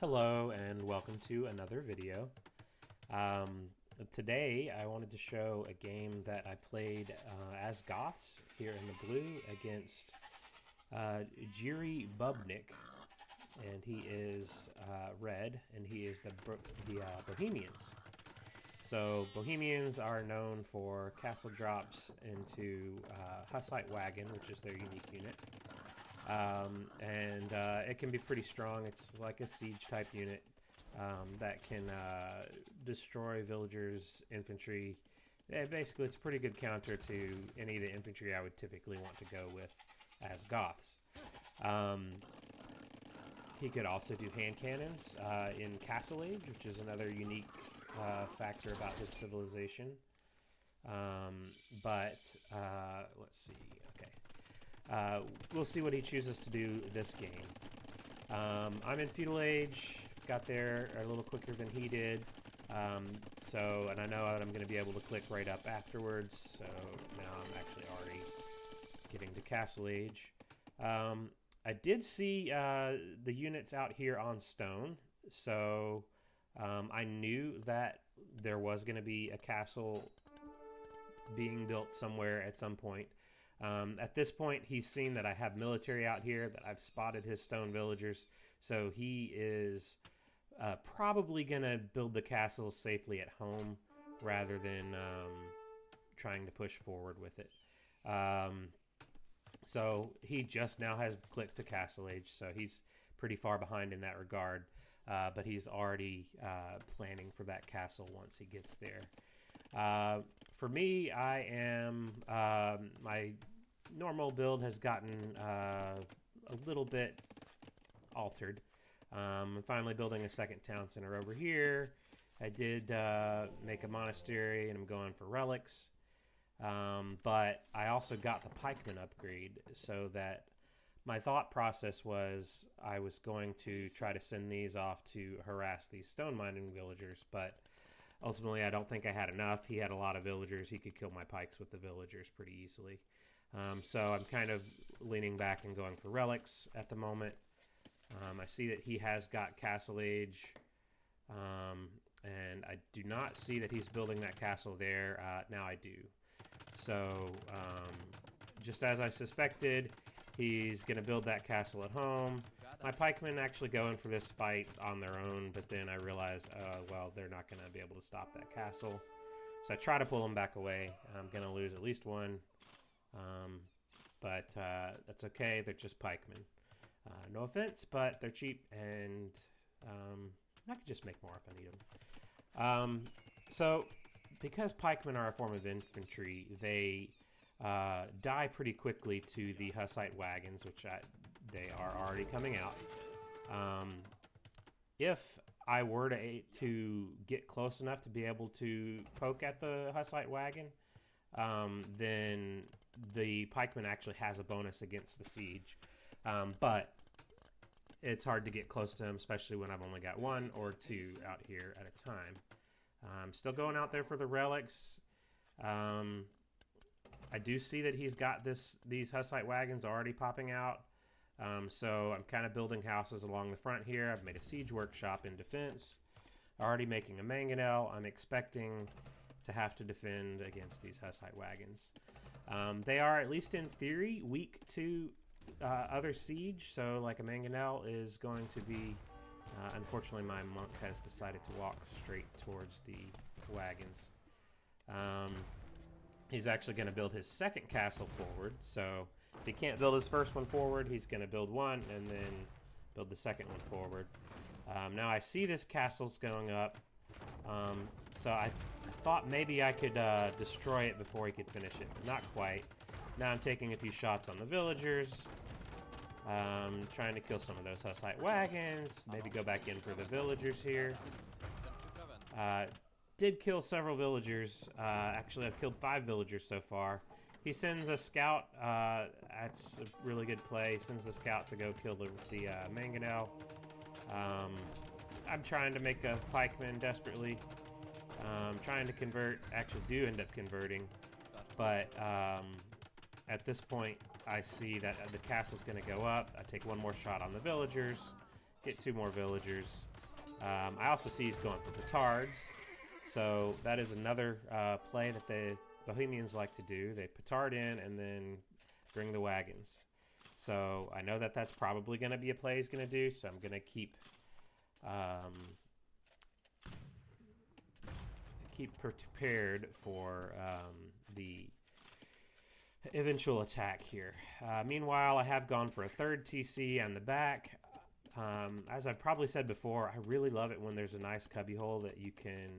Hello and welcome to another video. Today I wanted to show a game that I played as Goths here in the blue against Jiri Bubnik, and he is red, and he is the Bohemians. So Bohemians are known for castle drops into Hussite Wagon, which is their unique unit. And it can be pretty strong. It's like a siege type unit that can destroy villagers, infantry. Yeah, basically, it's a pretty good counter to any of the infantry I would typically want to go with as Goths. He could also do hand cannons in Castle Age, which is another unique factor about his civilization. But let's see. Okay. We'll see what he chooses to do this game. I'm in Feudal Age, got there a little quicker than he did. And I know that I'm going to be able to click right up afterwards, so now I'm actually already getting to Castle Age. I did see the units out here on stone, so I knew that there was going to be a castle being built somewhere at some point. At this point, he's seen that I have military out here, that I've spotted his stone villagers, so he is probably going to build the castle safely at home rather than trying to push forward with it. So he just now has clicked to Castle Age, so he's pretty far behind in that regard, but he's already planning for that castle once he gets there. For me, I am my normal build has gotten a little bit altered. I'm finally building a second town center over here. I did make a monastery, and I'm going for relics. But I also got the pikeman upgrade, so that my thought process was I was going to try to send these off to harass these stone mining villagers, but ultimately, I don't think I had enough. He had a lot of villagers. He could kill my pikes with the villagers pretty easily. So I'm kind of leaning back and going for relics at the moment. I see that he has got Castle Age, and I do not see that he's building that castle there. Now I do. So just as I suspected, he's going to build that castle at home. My pikemen actually go in for this fight on their own, but then I realize, well, they're not going to be able to stop that castle. So I try to pull them back away. I'm going to lose at least one, but that's okay. They're just pikemen. No offense, but they're cheap, and I could just make more if I need them. So because pikemen are a form of infantry, they die pretty quickly to the Hussite wagons, which they are already coming out. If I were to get close enough to be able to poke at the Hussite wagon, then the pikeman actually has a bonus against the siege. But it's hard to get close to him, especially when I've only got one or two out here at a time. I'm still going out there for the relics. I do see that he's got these Hussite wagons already popping out. So I'm kind of building houses along the front here. I've made a siege workshop in defense. Already making a mangonel. I'm expecting to have to defend against these Hussite wagons. They are, at least in theory, weak to other siege. So like a mangonel is going to be... unfortunately, my monk has decided to walk straight towards the wagons. He's actually going to build his second castle forward. So if he can't build his first one forward, he's going to build one and then build the second one forward. Now I see this castle's going up. So I thought maybe I could destroy it before he could finish it, but not quite. Now I'm taking a few shots on the villagers. Trying to kill some of those Hussite wagons. Maybe go back in for the villagers here. Did kill several villagers. Actually, I've killed 5 villagers so far. He sends a scout. That's a really good play. Sends the scout to go kill the mangonel. I'm trying to make a pikeman desperately. Trying to convert. Actually, do end up converting. But at this point, I see that the castle's going to go up. I take one more shot on the villagers. get 2 more villagers. I also see he's going for petards. So that is another play that the Bohemians like to do. They petard in and then bring the wagons. So I know that that's probably going to be a play he's going to do, so I'm going to keep prepared for the eventual attack here. Meanwhile, I have gone for a 3rd TC on the back. As I've probably said before, I really love it when there's a nice cubbyhole that you can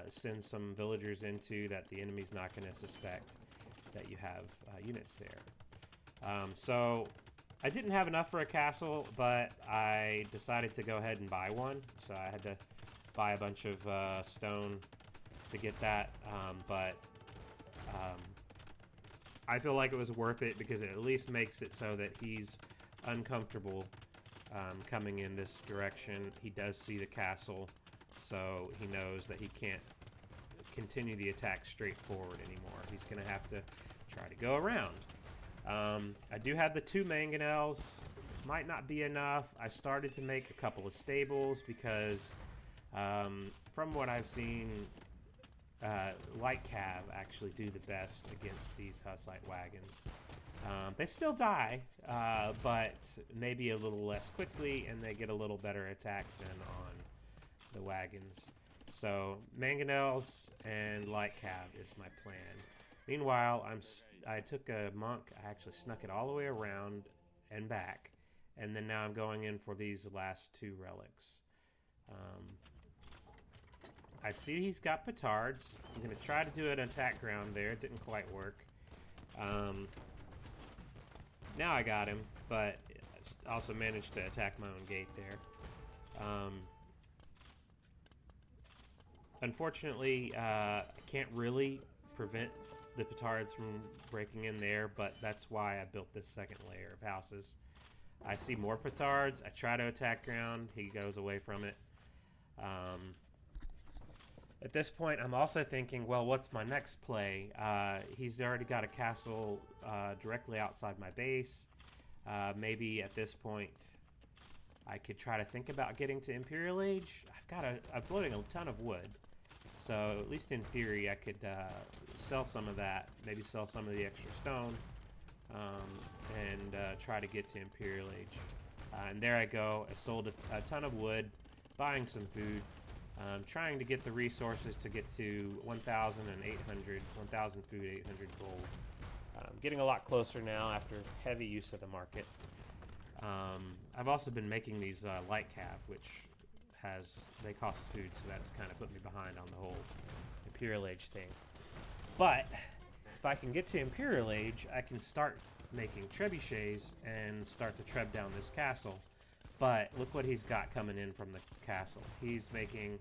send some villagers into that the enemy's not going to suspect that you have units there. So I didn't have enough for a castle, but I decided to go ahead and buy one. So I had to buy a bunch of stone to get that, but I feel like it was worth it because it at least makes it so that he's uncomfortable coming in this direction. He does see the castle, so he knows that he can't continue the attack straight forward anymore. He's going to have to try to go around. I do have the 2 mangonels. Might not be enough. I started to make a couple of stables because from what I've seen, light cav actually do the best against these Hussite wagons. They still die, but maybe a little less quickly, and they get a little better attacks in on the wagons. So mangonels and light cav is my plan. Meanwhile, I took a monk. I actually snuck it all the way around and back, and then now I'm going in for these last 2 relics. I see he's got petards. I'm going to try to do an attack ground there. It didn't quite work. Now I got him, but also managed to attack my own gate there. Unfortunately, I can't really prevent the petards from breaking in there, but that's why I built this 2nd layer of houses. I see more petards. I try to attack ground. He goes away from it. At this point, I'm also thinking, well, what's my next play? He's already got a castle directly outside my base. Maybe at this point, I could try to think about getting to Imperial Age. I'm floating a ton of wood. So at least in theory, I could sell some of that, maybe sell some of the extra stone, and try to get to Imperial Age. And there I go. I sold a ton of wood, buying some food. Trying to get the resources to get to 1,800, 1,000 food, 800 gold. Getting a lot closer now after heavy use of the market. I've also been making these light cav, which they cost food, so that's kind of put me behind on the whole Imperial Age thing. But if I can get to Imperial Age, I can start making trebuchets and start to treb down this castle. But look what he's got coming in from the castle. He's making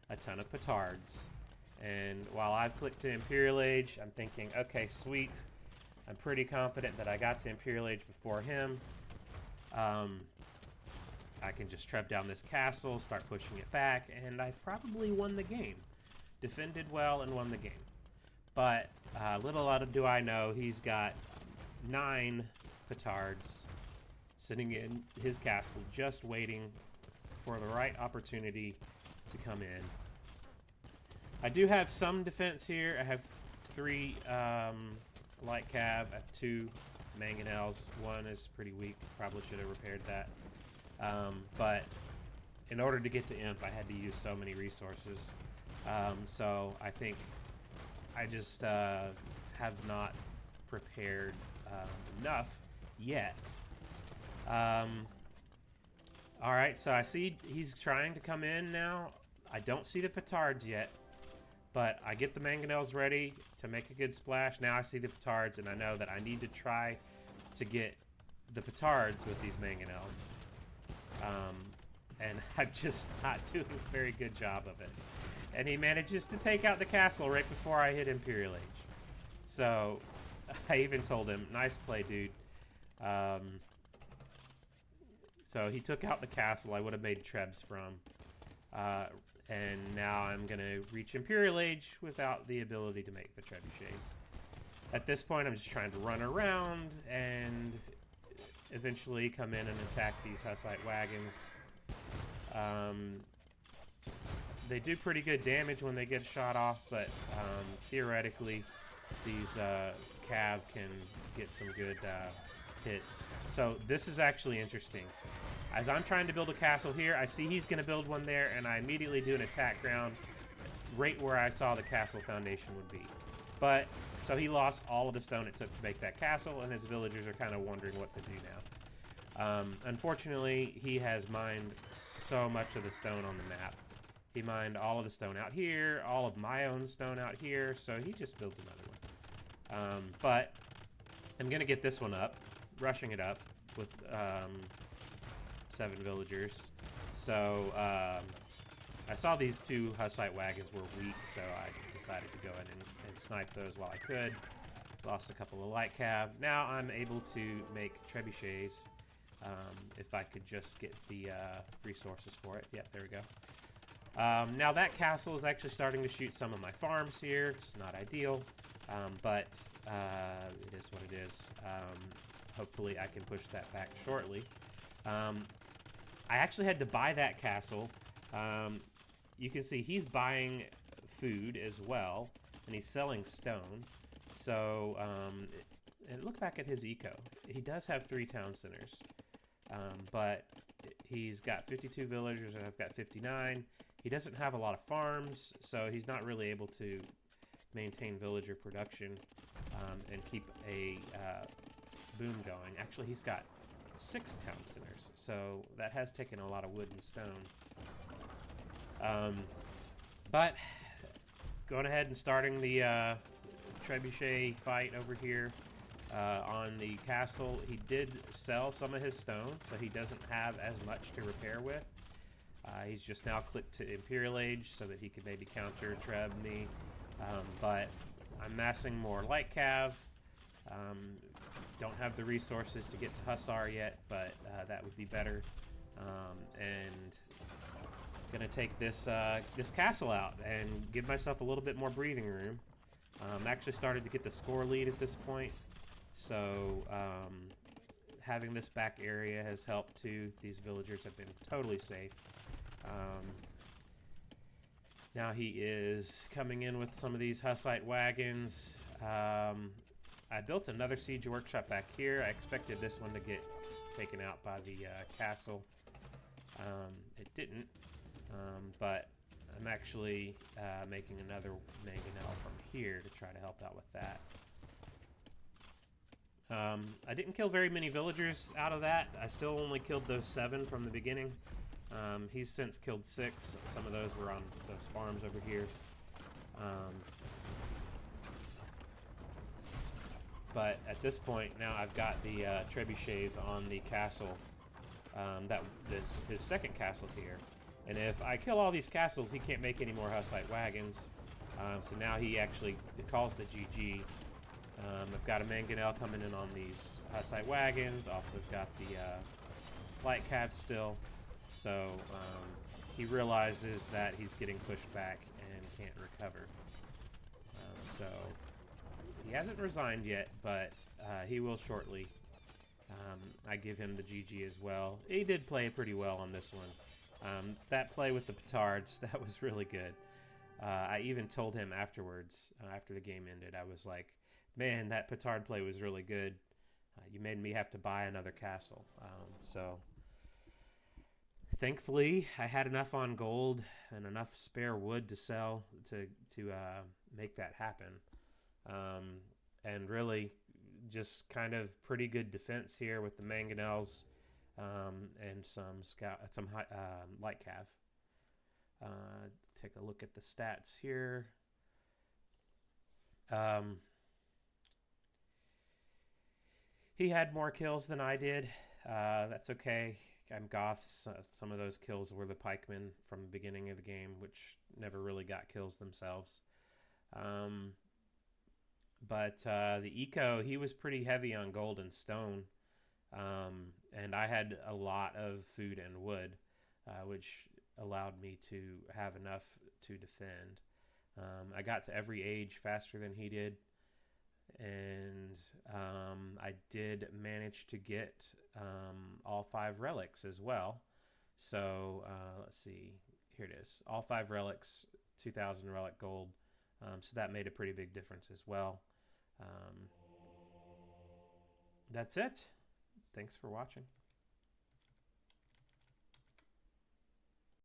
a ton of petards. And while I've clicked to Imperial Age, I'm thinking, okay, sweet. I'm pretty confident that I got to Imperial Age before him. I can just treb down this castle, start pushing it back, and I probably won the game. Defended well and won the game. But little do I know, he's got 9 petards sitting in his castle, just waiting for the right opportunity to come in. I do have some defense here. I have 3 light cav. I have 2 mangonels. 1 is pretty weak. Probably should have repaired that. But in order to get to Imp, I had to use so many resources. So I think I just have not prepared enough yet. Alright, so I see he's trying to come in now. I don't see the petards yet, but I get the mangonels ready to make a good splash. Now I see the petards, and I know that I need to try to get the petards with these mangonels. And I'm just not doing a very good job of it. And he manages to take out the castle right before I hit Imperial Age. So I even told him, nice play, dude. So he took out the castle I would have made trebs from. And now I'm going to reach Imperial Age without the ability to make the trebuchets. At this point, I'm just trying to run around and eventually come in and attack these Hussite wagons. They do pretty good damage when they get shot off, but theoretically, these cav can get some good hits. So this is actually interesting. As I'm trying to build a castle here, I see he's going to build one there, and I immediately do an attack ground right where I saw the castle foundation would be. But, so he lost all of the stone it took to make that castle, and his villagers are kind of wondering what to do now. Unfortunately, he has mined so much of the stone on the map. He mined all of the stone out here, all of my own stone out here, so he just builds another one. But I'm going to get this one up, rushing it up with 7 villagers. So I saw these 2 Hussite wagons were weak, so I decided to go in and snipe those while I could. Lost a couple of light cav. Now I'm able to make trebuchets if I could just get the resources for it. Yep, there we go. Now that castle is actually starting to shoot some of my farms here. It's not ideal, but it is what it is. Hopefully I can push that back shortly. I actually had to buy that castle. You can see he's buying food as well, and he's selling stone. So, and look back at his eco. He does have 3 town centers, but he's got 52 villagers, and I've got 59. He doesn't have a lot of farms, so he's not really able to maintain villager production and keep a boom going. Actually, he's got 6 town centers, so that has taken a lot of wood and stone. But going ahead and starting the trebuchet fight over here on the castle. He did sell some of his stone, so he doesn't have as much to repair with. He's just now clicked to Imperial Age so that he could maybe counter Treb me. But I'm massing more light cav. Don't have the resources to get to Hussar yet, but that would be better. And gonna take this this castle out and give myself a little bit more breathing room. Actually started to get the score lead at this point, so having this back area has helped too. These villagers have been totally safe. Now he is coming in with some of these Hussite wagons. I built another siege workshop back here. I expected this one to get taken out by the castle. It didn't, but I'm actually making another mangonel from here to try to help out with that. I didn't kill very many villagers out of that. I still only killed those 7 from the beginning. He's since killed 6. Some of those were on those farms over here. But at this point, now I've got the trebuchets on the castle. That is his second castle here. And if I kill all these castles, he can't make any more Hussite wagons. So now he actually calls the GG. I've got a mangonel coming in on these Hussite wagons. Also got the light cav still. So he realizes that he's getting pushed back and can't recover. So he hasn't resigned yet, but he will shortly. I give him the GG as well. He did play pretty well on this one. That play with the petards, that was really good. I even told him afterwards, after the game ended, I was like, man, that petard play was really good. You made me have to buy another castle. So thankfully, I had enough on gold and enough spare wood to sell to make that happen. And really, just kind of pretty good defense here with the mangonels and some light cav. Take a look at the stats here. He had more kills than I did. That's okay. I'm Goths. Some of those kills were the pikemen from the beginning of the game, which never really got kills themselves. But the eco, he was pretty heavy on gold and stone. And I had a lot of food and wood, which allowed me to have enough to defend. I got to every age faster than he did. And I did manage to get all 5 relics as well. So let's see. Here it is. All 5 relics, 2,000 relic gold. So that made a pretty big difference as well. That's it. Thanks for watching.